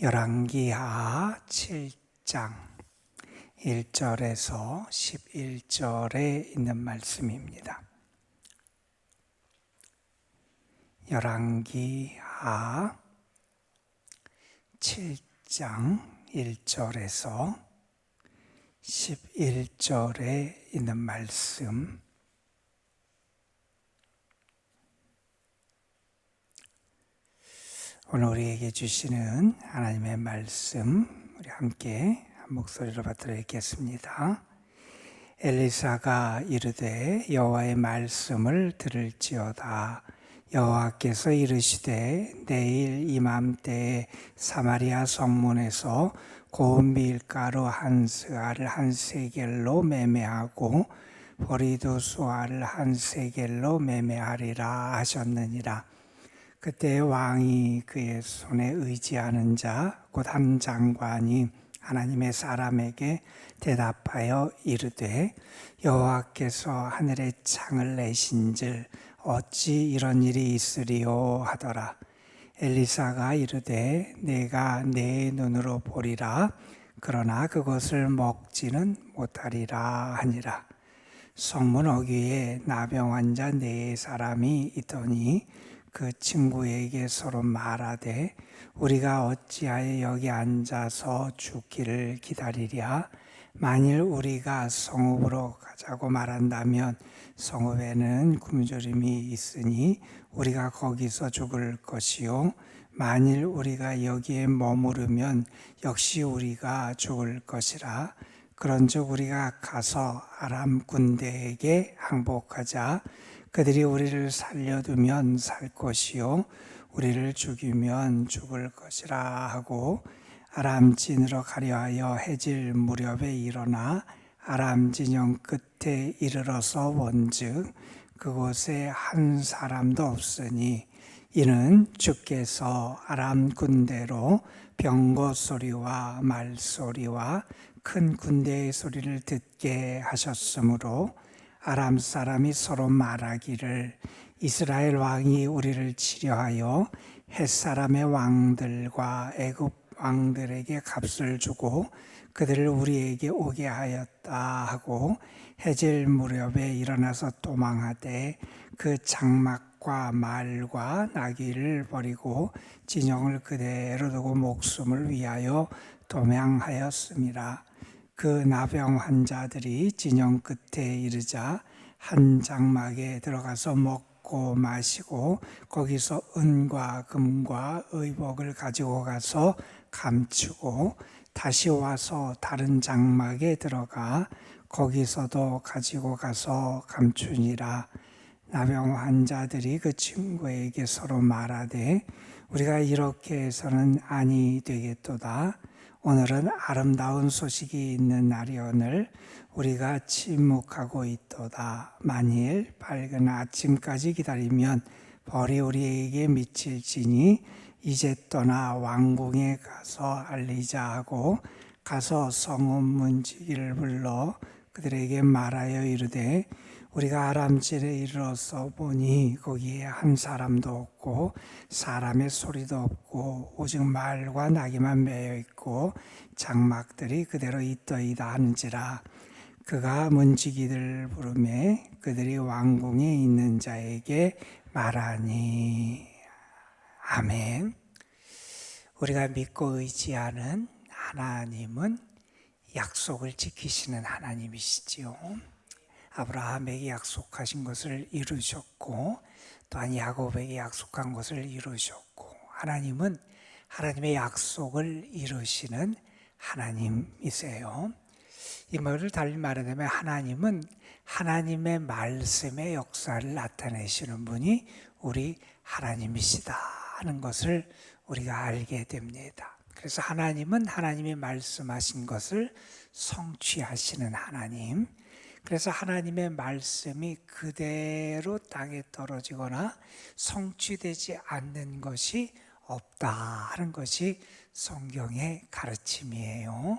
열왕기하 7장 1절에서 11절에 있는 말씀입니다. 열왕기하 7장 1절에서 11절에 있는 말씀, 오늘 우리에게 주시는 하나님의 말씀, 우리 함께 한 목소리로 받들어 읽겠습니다. 엘리사가 이르되 여호와의 말씀을 들을지어다. 여호와께서 이르시되 내일 이맘때에 사마리아 성문에서 고운 밀가루 한 스아를 한 세겔로 매매하고 보리두수알을 한 세겔로 매매하리라 하셨느니라. 그때 왕이 그의 손에 의지하는 자 곧 한 장관이 하나님의 사람에게 대답하여 이르되 여호와께서 하늘의 창을 내신즉 어찌 이런 일이 있으리요 하더라. 엘리사가 이르되 내가 내 눈으로 보리라. 그러나 그것을 먹지는 못하리라 하니라. 성문 어귀에 나병 환자 4사람이 있더니 그 친구에게 서로 말하되 우리가 어찌하여 여기 앉아서 죽기를 기다리랴. 만일 우리가 성읍으로 가자고 말한다면 성읍에는 굶주림이 있으니 우리가 거기서 죽을 것이요 만일 우리가 여기에 머무르면 역시 우리가 죽을 것이라. 그런즉 우리가 가서 아람 군대에게 항복하자. 그들이 우리를 살려두면 살 것이요 우리를 죽이면 죽을 것이라 하고 아람 진으로 가려 하여 해질 무렵에 일어나 아람 진영 끝에 이르러서 본즉 그곳에 한 사람도 없으니 이는 주께서 아람 군대로 병거 소리와 말소리와 큰 군대의 소리를 듣게 하셨으므로 아람 사람이 서로 말하기를 이스라엘 왕이 우리를 치려하여 헷사람의 왕들과 애굽 왕들에게 값을 주고 그들을 우리에게 오게 하였다 하고 해질 무렵에 일어나서 도망하되 그 장막과 말과 나귀를 버리고 진영을 그대로 두고 목숨을 위하여 도망하였음이라. 그 나병 환자들이 진영 끝에 이르자 한 장막에 들어가서 먹고 마시고 거기서 은과 금과 의복을 가지고 가서 감추고 다시 와서 다른 장막에 들어가 거기서도 가지고 가서 감추니라. 나병 환자들이 그 친구에게 서로 말하되 우리가 이렇게 해서는 아니 되겠도다. 오늘은 아름다운 소식이 있는 날이오늘 우리가 침묵하고 있도다. 만일 밝은 아침까지 기다리면 벌이 우리에게 미칠지니 이제 떠나 왕궁에 가서 알리자 하고 가서 성읍 문지기를 불러 그들에게 말하여 이르되 우리가 아람질에 이르러서 보니 거기에 한 사람도 없고 사람의 소리도 없고 오직 말과 나귀만 매여 있고 장막들이 그대로 있더이다 하는지라. 그가 문지기들 부르매 그들이 왕궁에 있는 자에게 말하니. 아멘. 우리가 믿고 의지하는 하나님은 약속을 지키시는 하나님이시지요. 아브라함에게 약속하신 것을 이루셨고 또한 야곱에게 약속한 것을 이루셨고 하나님은 하나님의 약속을 이루시는 하나님이세요. 이 말을 달리 말하자면 하나님은 하나님의 말씀의 역사를 나타내시는 분이 우리 하나님이시다 하는 것을 우리가 알게 됩니다. 그래서 하나님은 하나님이 말씀하신 것을 성취하시는 하나님. 그래서 하나님의 말씀이 그대로 땅에 떨어지거나 성취되지 않는 것이 없다 하는 것이 성경의 가르침이에요.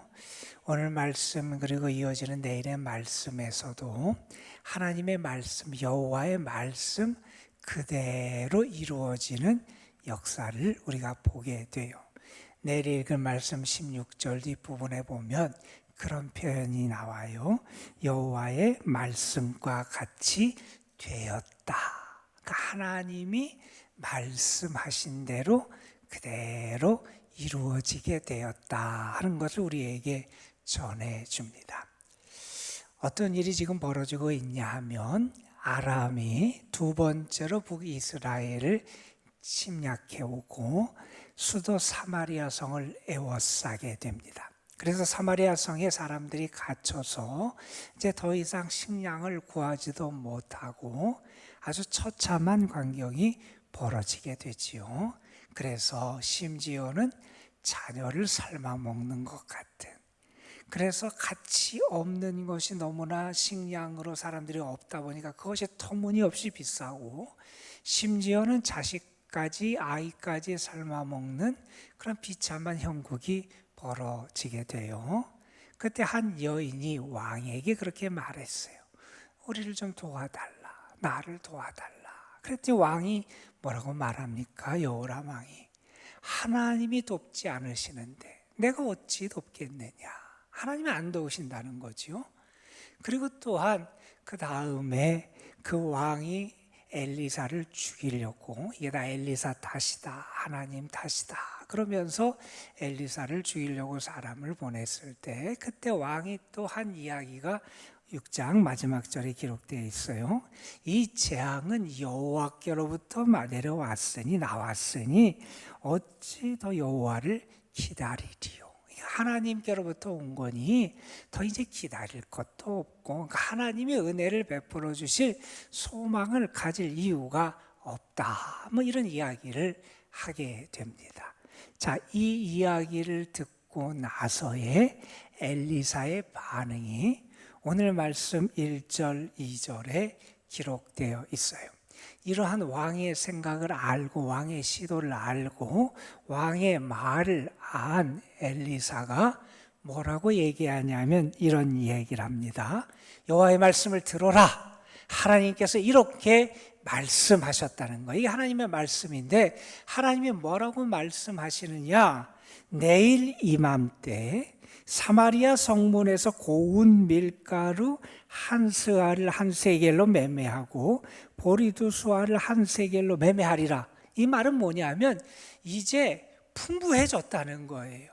오늘 말씀 그리고 이어지는 내일의 말씀에서도 하나님의 말씀, 여호와의 말씀 그대로 이루어지는 역사를 우리가 보게 돼요. 내일 읽은 말씀 16절 뒷부분에 보면 그런 표현이 나와요. 여호와의 말씀과 같이 되었다. 그러니까 하나님이 말씀하신 대로 그대로 이루어지게 되었다 하는 것을 우리에게 전해줍니다. 어떤 일이 지금 벌어지고 있냐 하면 아람이 두 번째로 북이스라엘을 침략해오고 수도 사마리아 성을 에워싸게 됩니다. 그래서 사마리아 성에 사람들이 갇혀서 이제 더 이상 식량을 구하지도 못하고 아주 처참한 광경이 벌어지게 되지요. 그래서 심지어는 자녀를 삶아 먹는 것 같은, 그래서 가치 없는 것이 너무나 식량으로 사람들이 없다 보니까 그것이 터무니없이 비싸고 심지어는 자식까지 아이까지 삶아 먹는 그런 비참한 형국이 벌어지게 돼요. 그때 한 여인이 왕에게 그렇게 말했어요. 우리를 좀 도와달라, 나를 도와달라. 그랬더니 왕이 뭐라고 말합니까? 여호람 왕이 하나님이 돕지 않으시는데 내가 어찌 돕겠느냐. 하나님이 안 도우신다는 거죠. 그리고 또한 그 다음에 그 왕이 엘리사를 죽이려고, 이게 다 엘리사 탓이다, 하나님 탓이다 그러면서 엘리사를 죽이려고 사람을 보냈을 때 그때 왕이 또 한 이야기가 6장 마지막 절에 기록되어 있어요. 이 재앙은 여호와께로부터 내려왔으니 나왔으니 어찌 더 여호와를 기다리리요. 하나님께로부터 온 거니 더 이제 기다릴 것도 없고 하나님의 은혜를 베풀어 주실 소망을 가질 이유가 없다. 뭐 이런 이야기를 하게 됩니다. 자, 이 이야기를 듣고 나서의 엘리사의 반응이 오늘 말씀 1절, 2절에 기록되어 있어요. 이러한 왕의 생각을 알고 왕의 시도를 알고 왕의 말을 안 엘리사가 뭐라고 얘기하냐면 이런 얘기를 합니다. 여호와의 말씀을 들어라. 하나님께서 이렇게 말씀하셨다는 거예요. 이게 하나님의 말씀인데 하나님이 뭐라고 말씀하시느냐? 내일 이맘때 사마리아 성문에서 고운 밀가루 한 스아를 한 세겔로 매매하고 보리두 수아를 한 세겔로 매매하리라. 이 말은 뭐냐면 이제 풍부해졌다는 거예요.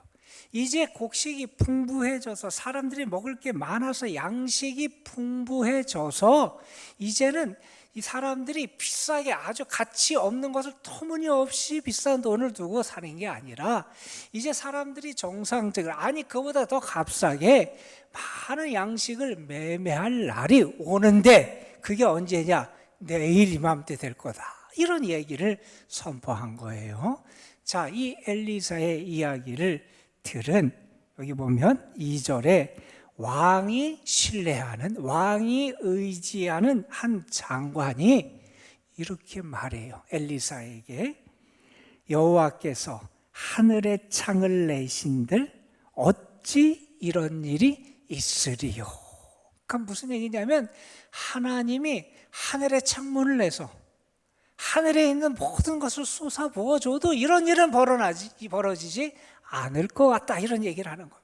이제 곡식이 풍부해져서 사람들이 먹을 게 많아서 양식이 풍부해져서 이제는 이 사람들이 비싸게 아주 가치 없는 것을 터무니없이 비싼 돈을 두고 사는 게 아니라 이제 사람들이 정상적으로, 아니 그보다 더 값싸게 많은 양식을 매매할 날이 오는데 그게 언제냐? 내일 이맘때 될 거다. 이런 얘기를 선포한 거예요. 자, 이 엘리사의 이야기를 들은, 여기 보면 2절에 왕이 신뢰하는, 왕이 의지하는 한 장관이 이렇게 말해요. 엘리사에게 여호와께서 하늘의 창을 내신들 어찌 이런 일이 있으리요. 그러니까 무슨 얘기냐면 하나님이 하늘의 창문을 내서 하늘에 있는 모든 것을 쏟아 부어줘도 이런 일은 벌어지지 않을 것 같다, 이런 얘기를 하는 겁니다.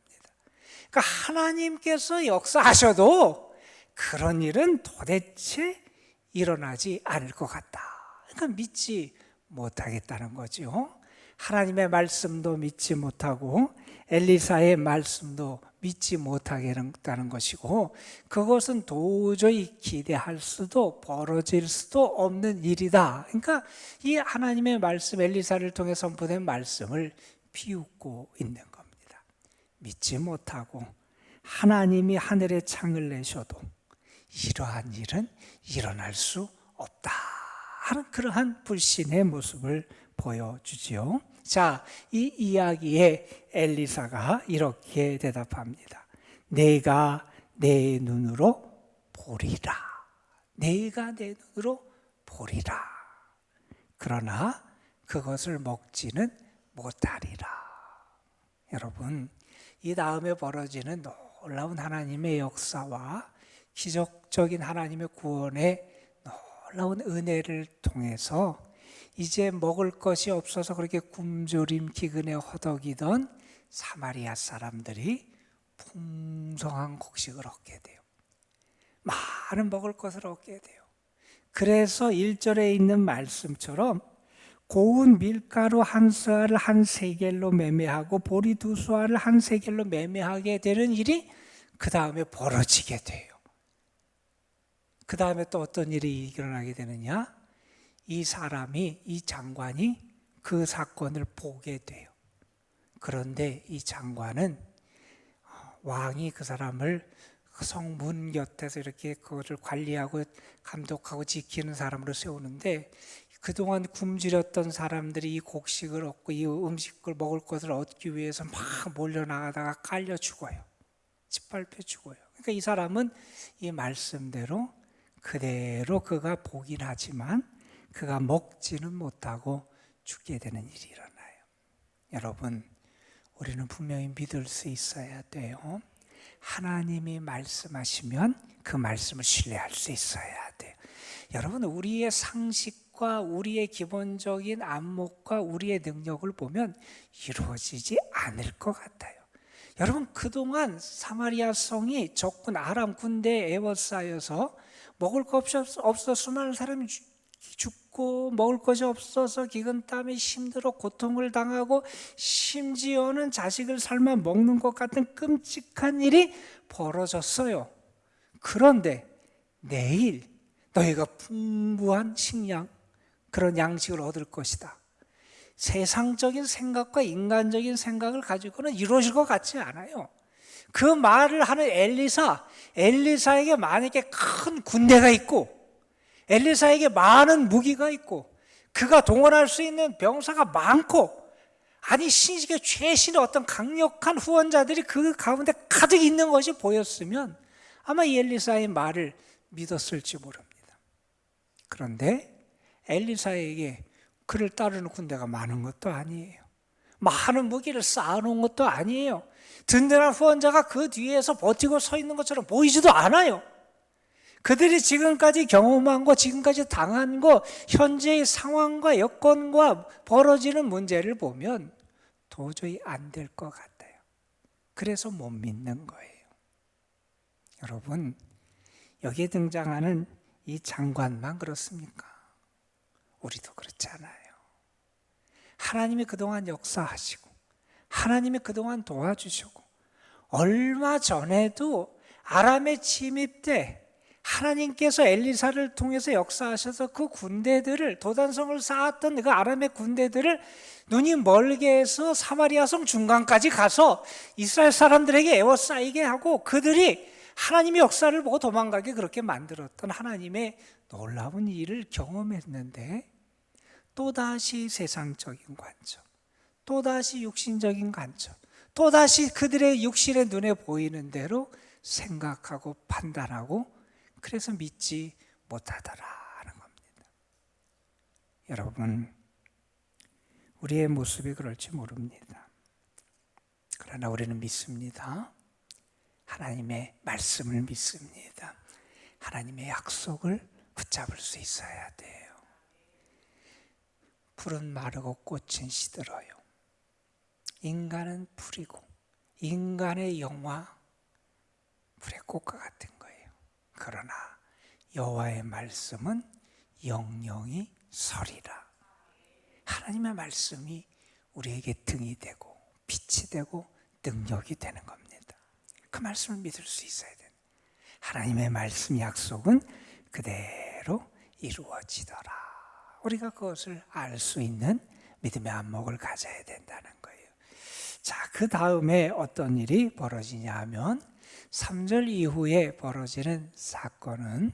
그러니까 하나님께서 역사하셔도 그런 일은 도대체 일어나지 않을 것 같다. 그러니까 믿지 못하겠다는 거죠. 하나님의 말씀도 믿지 못하고 엘리사의 말씀도 믿지 못하겠다는 것이고 그것은 도저히 기대할 수도 벌어질 수도 없는 일이다. 그러니까 이 하나님의 말씀, 엘리사를 통해 선포된 말씀을 비웃고 있는 겁니다. 믿지 못하고 하나님이 하늘의 창을 내셔도 이러한 일은 일어날 수 없다 하는 그러한 불신의 모습을 보여주지요. 자, 이 이야기에 엘리사가 이렇게 대답합니다. 내가 내 눈으로 보리라. 내가 내 눈으로 보리라. 그러나 그것을 먹지는 못하리라. 여러분, 이 다음에 벌어지는 놀라운 하나님의 역사와 기적적인 하나님의 구원의 놀라운 은혜를 통해서 이제 먹을 것이 없어서 그렇게 굶주림 기근에 허덕이던 사마리아 사람들이 풍성한 곡식을 얻게 돼요. 많은 먹을 것을 얻게 돼요. 그래서 1절에 있는 말씀처럼 고운 밀가루 한 수알을 한 세겔로 매매하고 보리 두 수알을 한 세겔로 매매하게 되는 일이 그 다음에 벌어지게 돼요. 그 다음에 또 어떤 일이 일어나게 되느냐? 이 사람이, 이 장관이 그 사건을 보게 돼요. 그런데 이 장관은 왕이 그 사람을 성문 곁에서 이렇게 그것을 관리하고 감독하고 지키는 사람으로 세우는데, 그동안 굶주렸던 사람들이 이 곡식을 얻고 이 음식을 먹을 것을 얻기 위해서 막 몰려나가다가 깔려 죽어요. 짓밟혀 죽어요. 그러니까 이 사람은 이 말씀대로 그대로 그가 보긴 하지만 그가 먹지는 못하고 죽게 되는 일이 일어나요. 여러분, 우리는 분명히 믿을 수 있어야 돼요. 하나님이 말씀하시면 그 말씀을 신뢰할 수 있어야 돼요. 여러분, 우리의 상식과 우리의 기본적인 안목과 우리의 능력을 보면 이루어지지 않을 것 같아요. 여러분, 그동안 사마리아 성이 적군 아람 군대에 에워싸여서 먹을 것 없어 수많은 사람이 죽고, 먹을 것이 없어서 기근땀에 힘들어 고통을 당하고, 심지어는 자식을 삶아 먹는 것 같은 끔찍한 일이 벌어졌어요. 그런데 내일 너희가 풍부한 식량, 그런 양식을 얻을 것이다. 세상적인 생각과 인간적인 생각을 가지고는 이루어질 것 같지 않아요. 그 말을 하는 엘리사에게 만약에 큰 군대가 있고, 엘리사에게 많은 무기가 있고, 그가 동원할 수 있는 병사가 많고, 아니 신식의 최신의 어떤 강력한 후원자들이 그 가운데 가득 있는 것이 보였으면 아마 이 엘리사의 말을 믿었을지 모릅니다. 그런데 엘리사에게 그를 따르는 군대가 많은 것도 아니에요. 많은 무기를 쌓아놓은 것도 아니에요. 든든한 후원자가 그 뒤에서 버티고 서 있는 것처럼 보이지도 않아요. 그들이 지금까지 경험한 거, 지금까지 당한 거, 현재의 상황과 여건과 벌어지는 문제를 보면 도저히 안 될 것 같아요. 그래서 못 믿는 거예요. 여러분, 여기에 등장하는 이 장관만 그렇습니까? 우리도 그렇잖아요. 하나님이 그동안 역사하시고, 하나님이 그동안 도와주시고, 얼마 전에도 아람의 침입 때 하나님께서 엘리사를 통해서 역사하셔서 그 군대들을, 도단성을 쌓았던 그 아람의 군대들을 눈이 멀게 해서 사마리아 성 중간까지 가서 이스라엘 사람들에게 에워싸이게 하고, 그들이 하나님의 역사를 보고 도망가게 그렇게 만들었던 하나님의 놀라운 일을 경험했는데, 또다시 세상적인 관점, 또다시 육신적인 관점, 또다시 그들의 육신의 눈에 보이는 대로 생각하고 판단하고, 그래서 믿지 못하더라는 겁니다. 여러분, 우리의 모습이 그럴지 모릅니다. 그러나 우리는 믿습니다. 하나님의 말씀을 믿습니다. 하나님의 약속을 붙잡을 수 있어야 돼요. 풀은 마르고 꽃은 시들어요. 인간은 풀이고 인간의 영화 풀의 꽃과 같은 거예요. 그러나 여호와의 말씀은 영영이 서리라. 하나님의 말씀이 우리에게 등이 되고 빛이 되고 능력이 되는 겁니다. 그 말씀을 믿을 수 있어야 돼요. 하나님의 말씀 약속은 그대로 이루어지더라. 우리가 그것을 알 수 있는 믿음의 안목을 가져야 된다는 거예요. 자, 그 다음에 어떤 일이 벌어지냐 하면 3절 이후에 벌어지는 사건은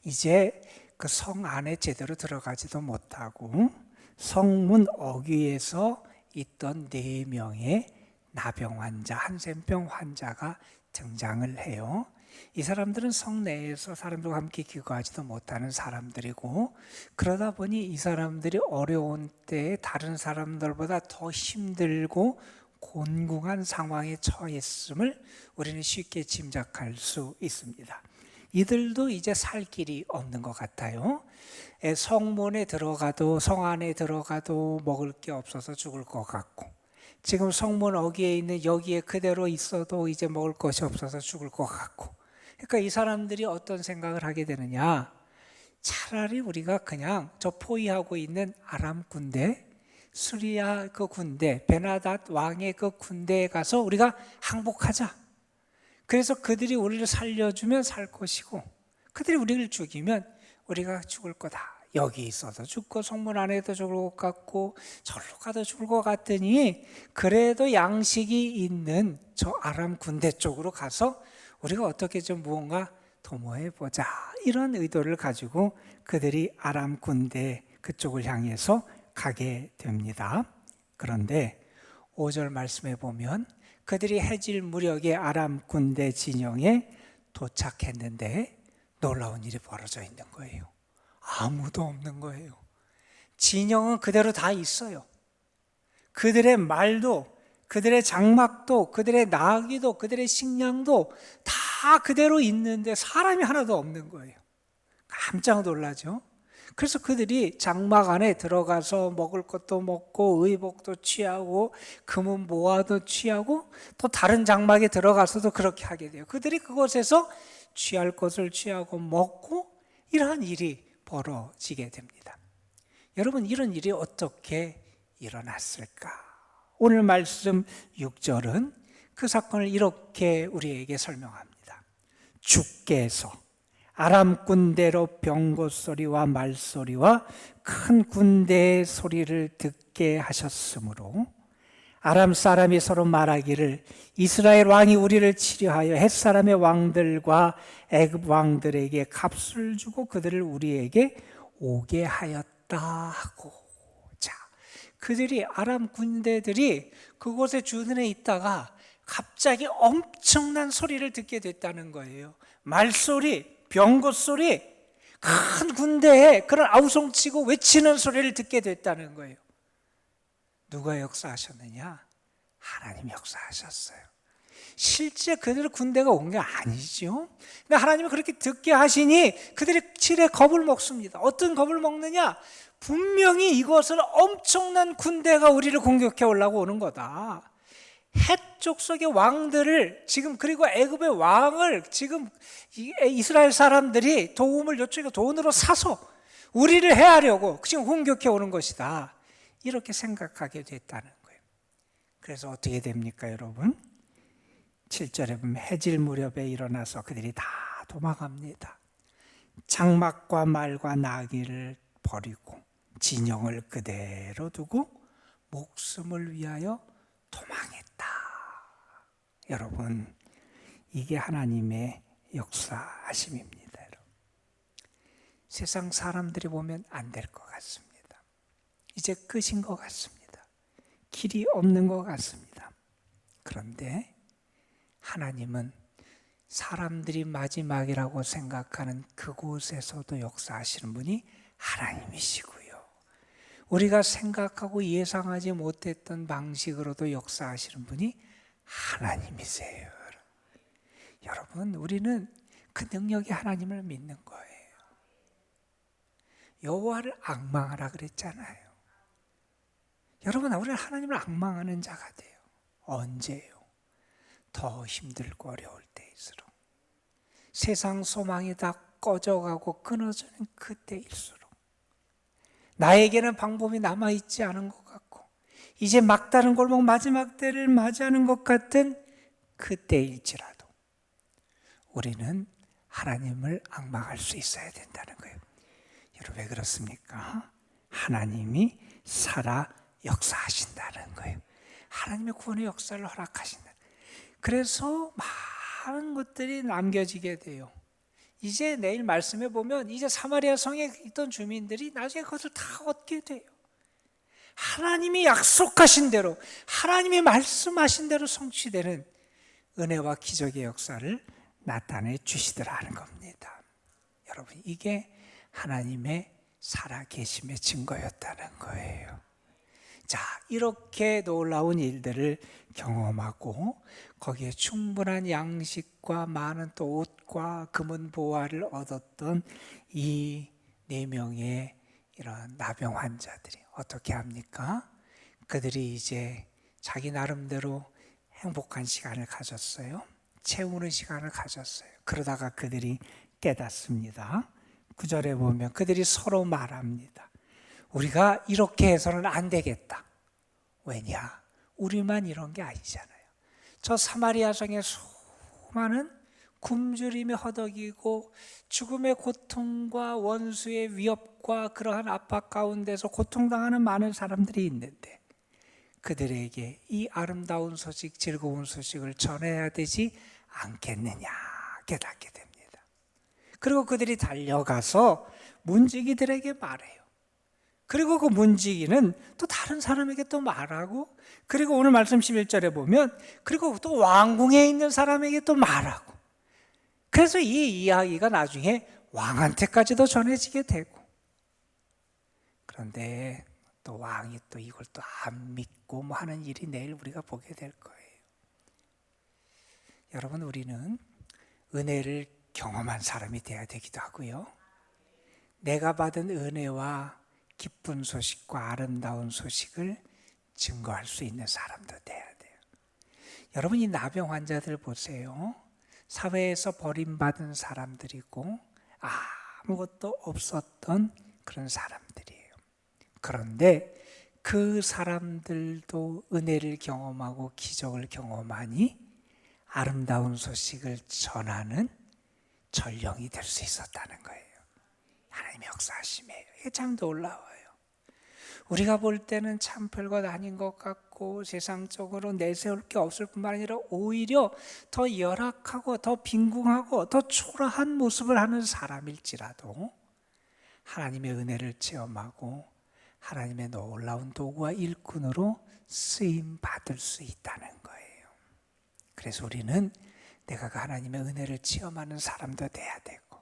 이제 그 성 안에 제대로 들어가지도 못하고 성문 어귀에서 있던 4명의 나병 환자, 한센병 환자가 등장을 해요. 이 사람들은 성 내에서 사람들과 함께 기거하지도 못하는 사람들이고, 그러다 보니 이 사람들이 어려운 때에 다른 사람들보다 더 힘들고 곤궁한 상황에 처했음을 우리는 쉽게 짐작할 수 있습니다. 이들도 이제 살 길이 없는 것 같아요. 성문에 들어가도, 성 안에 들어가도 먹을 게 없어서 죽을 것 같고, 지금 성문 어귀에 있는 여기에 그대로 있어도 이제 먹을 것이 없어서 죽을 것 같고. 그러니까 이 사람들이 어떤 생각을 하게 되느냐, 차라리 우리가 그냥 저 포위하고 있는 아람 군대, 수리아 그 군대, 베나닷 왕의 그 군대에 가서 우리가 항복하자. 그래서 그들이 우리를 살려주면 살 것이고, 그들이 우리를 죽이면 우리가 죽을 거다. 여기 있어도 죽고 성문 안에도 죽을 것 같고 절로 가도 죽을 것 같더니, 그래도 양식이 있는 저 아람 군대 쪽으로 가서 우리가 어떻게 좀 무언가 도모해 보자, 이런 의도를 가지고 그들이 아람 군대 그쪽을 향해서 가게 됩니다. 그런데 5절 말씀에 보면 그들이 해질 무렵에 아람 군대 진영에 도착했는데 놀라운 일이 벌어져 있는 거예요. 아무도 없는 거예요. 진영은 그대로 다 있어요. 그들의 말도, 그들의 장막도, 그들의 나귀도, 그들의 식량도 다 그대로 있는데 사람이 하나도 없는 거예요. 깜짝 놀라죠. 그래서 그들이 장막 안에 들어가서 먹을 것도 먹고 의복도 취하고 금은 모아도 취하고 또 다른 장막에 들어가서도 그렇게 하게 돼요. 그들이 그곳에서 취할 것을 취하고 먹고 이러한 일이 벌어지게 됩니다. 여러분, 이런 일이 어떻게 일어났을까? 오늘 말씀 6절은 그 사건을 이렇게 우리에게 설명합니다. 주께서 아람 군대로 병거 소리와 말소리와 큰 군대의 소리를 듣게 하셨으므로 아람 사람이 서로 말하기를 이스라엘 왕이 우리를 치려하여 헷 사람의 왕들과 애굽 왕들에게 값을 주고 그들을 우리에게 오게 하였다 하고. 자, 그들이 아람 군대들이 그곳에 주둔해 있다가 갑자기 엄청난 소리를 듣게 됐다는 거예요. 말소리, 병거 소리, 큰 군대에 그런 아우성치고 외치는 소리를 듣게 됐다는 거예요. 누가 역사하셨느냐? 하나님이 역사하셨어요. 실제 그들 군대가 온 게 아니죠. 근데 하나님이 그렇게 듣게 하시니 그들이 칠에 겁을 먹습니다. 어떤 겁을 먹느냐? 분명히 이것은 엄청난 군대가 우리를 공격해 오려고 오는 거다. 헷 족속의 왕들을 지금, 그리고 애굽의 왕을 지금 이스라엘 사람들이 도움을 요청해 돈으로 사서 우리를 해하려고 지금 공격해 오는 것이다. 이렇게 생각하게 됐다는 거예요. 그래서 어떻게 됩니까, 여러분? 7절에 보면 해질 무렵에 일어나서 그들이 다 도망갑니다. 장막과 말과 나귀를 버리고 진영을 그대로 두고 목숨을 위하여 도망했다. 여러분, 이게 하나님의 역사하심입니다. 여러분. 세상 사람들이 보면 안 될 것 같습니다. 이제 끝인 것 같습니다. 길이 없는 것 같습니다. 그런데 하나님은 사람들이 마지막이라고 생각하는 그곳에서도 역사하시는 분이 하나님이시고요. 우리가 생각하고 예상하지 못했던 방식으로도 역사하시는 분이 하나님이세요. 여러분, 우리는 그 능력의 하나님을 믿는 거예요. 여호와를 앙망하라 그랬잖아요. 여러분, 우리는 하나님을 앙망하는 자가 돼요. 언제요? 더 힘들고 어려울 때일수록, 세상 소망이 다 꺼져가고 끊어지는 그때일수록, 나에게는 방법이 남아있지 않은 것 같고 이제 막다른 골목 마지막 때를 맞이하는 것 같은 그때일지라도 우리는 하나님을 앙망할 수 있어야 된다는 거예요. 여러분, 왜 그렇습니까? 하나님이 살아 역사하신다는 거예요. 하나님의 구원의 역사를 허락하신다. 그래서 많은 것들이 남겨지게 돼요. 이제 내일 말씀해 보면 이제 사마리아 성에 있던 주민들이 나중에 그것을 다 얻게 돼요. 하나님이 약속하신 대로, 하나님이 말씀하신 대로 성취되는 은혜와 기적의 역사를 나타내 주시더라는 겁니다. 여러분, 이게 하나님의 살아계심의 증거였다는 거예요. 자, 이렇게 놀라운 일들을 경험하고 거기에 충분한 양식과 많은 또 옷과 금은 보화를 얻었던 이 4명의 이런 나병 환자들이 어떻게 합니까? 그들이 이제 자기 나름대로 행복한 시간을 가졌어요. 채우는 시간을 가졌어요. 그러다가 그들이 깨닫습니다. 9절에 보면 그들이 서로 말합니다. 우리가 이렇게 해서는 안 되겠다. 왜냐? 우리만 이런 게 아니잖아요. 저 사마리아 성의 수많은 굶주림에 허덕이고 죽음의 고통과 원수의 위협과 그러한 압박 가운데서 고통당하는 많은 사람들이 있는데 그들에게 이 아름다운 소식, 즐거운 소식을 전해야 되지 않겠느냐 깨닫게 됩니다. 그리고 그들이 달려가서 문지기들에게 말해요. 그리고 그 문지기는 또 다른 사람에게 또 말하고, 그리고 오늘 말씀 11절에 보면 그리고 또 왕궁에 있는 사람에게 또 말하고, 그래서 이 이야기가 나중에 왕한테까지도 전해지게 되고, 그런데 또 왕이 또 이걸 또 안 믿고 뭐 하는 일이 내일 우리가 보게 될 거예요. 여러분, 우리는 은혜를 경험한 사람이 돼야 되기도 하고요, 내가 받은 은혜와 기쁜 소식과 아름다운 소식을 증거할 수 있는 사람도 돼야 돼요. 여러분, 이 나병 환자들 보세요. 사회에서 버림받은 사람들이고 아무것도 없었던 그런 사람들이에요. 그런데 그 사람들도 은혜를 경험하고 기적을 경험하니 아름다운 소식을 전하는 전령이 될 수 있었다는 거예요. 하나님의 역사하심이에요. 이게 참 놀라워요. 우리가 볼 때는 참 별것 아닌 것 같고 세상적으로 내세울 게 없을 뿐만 아니라 오히려 더 열악하고 더 빈궁하고 더 초라한 모습을 하는 사람일지라도 하나님의 은혜를 체험하고 하나님의 놀라운 도구와 일꾼으로 쓰임 받을 수 있다는 거예요. 그래서 우리는 내가 그 하나님의 은혜를 체험하는 사람도 돼야 되고,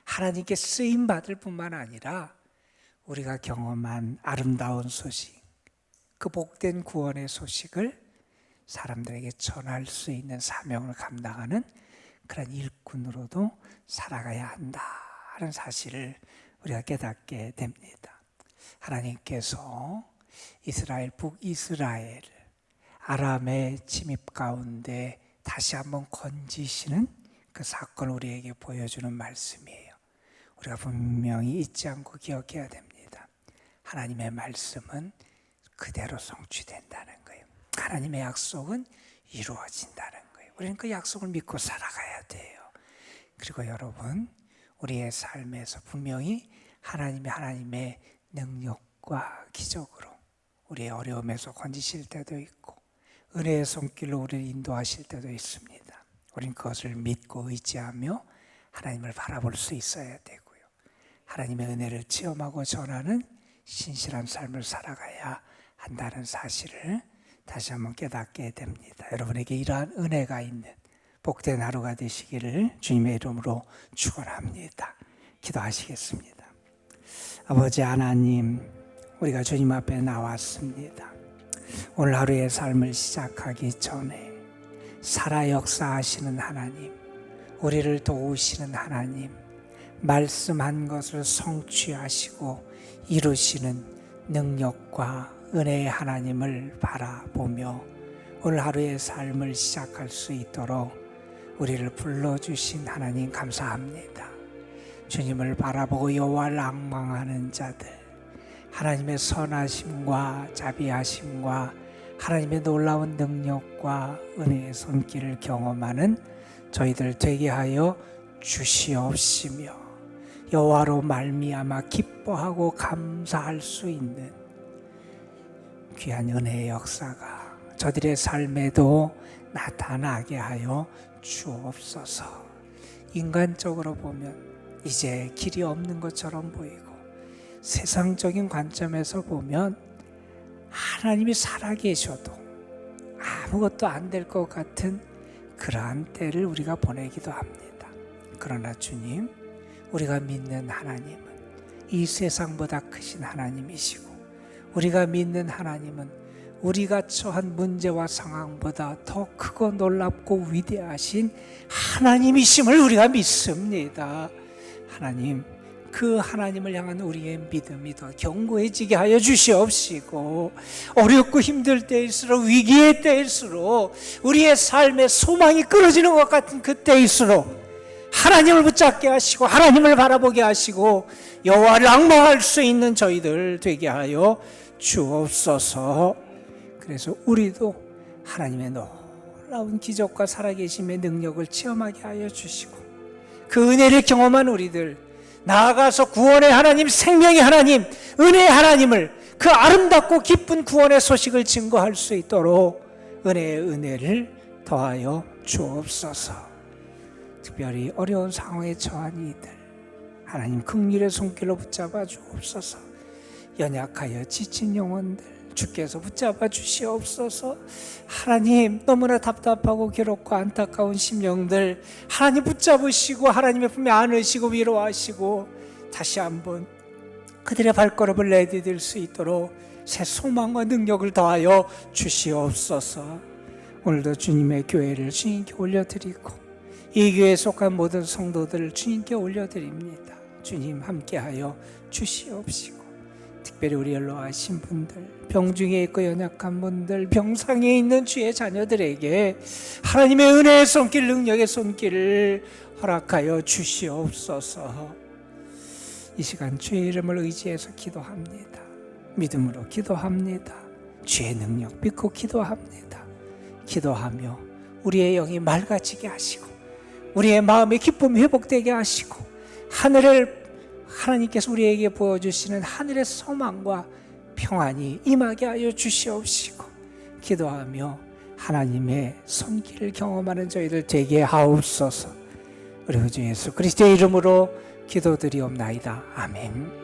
하나님께 쓰임 받을 뿐만 아니라 우리가 경험한 아름다운 소식, 그 복된 구원의 소식을 사람들에게 전할 수 있는 사명을 감당하는 그런 일꾼으로도 살아가야 한다는 사실을 우리가 깨닫게 됩니다. 하나님께서 이스라엘, 북이스라엘, 아람의 침입 가운데 다시 한번 건지시는 그 사건을 우리에게 보여주는 말씀이에요. 우리가 분명히 잊지 않고 기억해야 됩니다. 하나님의 말씀은 그대로 성취된다는 거예요. 하나님의 약속은 이루어진다는 거예요. 우리는 그 약속을 믿고 살아가야 돼요. 그리고 여러분, 우리의 삶에서 분명히 하나님의 능력과 기적으로 우리의 어려움에서 건지실 때도 있고 은혜의 손길로 우리를 인도하실 때도 있습니다. 우리는 그것을 믿고 의지하며 하나님을 바라볼 수 있어야 되고요, 하나님의 은혜를 체험하고 전하는 신실한 삶을 살아가야 한다는 사실을 다시 한번 깨닫게 됩니다. 여러분에게 이러한 은혜가 있는 복된 하루가 되시기를 주님의 이름으로 축원합니다. 기도하시겠습니다. 아버지 하나님, 우리가 주님 앞에 나왔습니다. 오늘 하루의 삶을 시작하기 전에 살아 역사하시는 하나님, 우리를 도우시는 하나님, 말씀한 것을 성취하시고 이루시는 능력과 은혜의 하나님을 바라보며 오늘 하루의 삶을 시작할 수 있도록 우리를 불러주신 하나님 감사합니다. 주님을 바라보고 여호와를 앙망하는 자들, 하나님의 선하심과 자비하심과 하나님의 놀라운 능력과 은혜의 손길을 경험하는 저희들 되게 하여 주시옵시며 여호와로 말미암아 기뻐하고 감사할 수 있는 귀한 은혜의 역사가 저들의 삶에도 나타나게 하여 주옵소서. 인간적으로 보면 이제 길이 없는 것처럼 보이고 세상적인 관점에서 보면 하나님이 살아계셔도 아무것도 안 될 것 같은 그러한 때를 우리가 보내기도 합니다. 그러나 주님, 우리가 믿는 하나님은 이 세상보다 크신 하나님이시고 우리가 믿는 하나님은 우리가 처한 문제와 상황보다 더 크고 놀랍고 위대하신 하나님이심을 우리가 믿습니다. 하나님, 그 하나님을 향한 우리의 믿음이 더 견고해지게 하여 주시옵시고, 어렵고 힘들 때일수록, 위기의 때일수록, 우리의 삶의 소망이 끊어지는 것 같은 그때일수록 하나님을 붙잡게 하시고 하나님을 바라보게 하시고 여호와를 앙망할 수 있는 저희들 되게 하여 주옵소서. 그래서 우리도 하나님의 놀라운 기적과 살아계심의 능력을 체험하게 하여 주시고, 그 은혜를 경험한 우리들, 나아가서 구원의 하나님, 생명의 하나님, 은혜의 하나님을, 그 아름답고 기쁜 구원의 소식을 증거할 수 있도록 은혜의 은혜를 더하여 주옵소서. 특별히 어려운 상황에 처한 이들, 하나님 긍휼의 손길로 붙잡아 주옵소서. 연약하여 지친 영혼들 주께서 붙잡아 주시옵소서. 하나님, 너무나 답답하고 괴롭고 안타까운 심령들 하나님 붙잡으시고 하나님의 품에 안으시고 위로하시고 다시 한번 그들의 발걸음을 내디딜 수 있도록 새 소망과 능력을 더하여 주시옵소서. 오늘도 주님의 교회를 주님께 올려드리고 이 교회에 속한 모든 성도들을 주님께 올려드립니다. 주님 함께하여 주시옵시고, 특별히 우리 연로하신 분들, 병중에 있고 연약한 분들, 병상에 있는 주의 자녀들에게 하나님의 은혜의 손길, 능력의 손길을 허락하여 주시옵소서. 이 시간 주의 이름을 의지해서 기도합니다. 믿음으로 기도합니다. 주의 능력 믿고 기도합니다. 기도하며 우리의 영이 맑아지게 하시고 우리의 마음의 기쁨이 회복되게 하시고 하나님께서 우리에게 보여주시는 하늘의 소망과 평안이 임하게 하여 주시옵시고, 기도하며 하나님의 손길을 경험하는 저희들 되게 하옵소서. 우리 주 예수 그리스도의 이름으로 기도드리옵나이다. 아멘.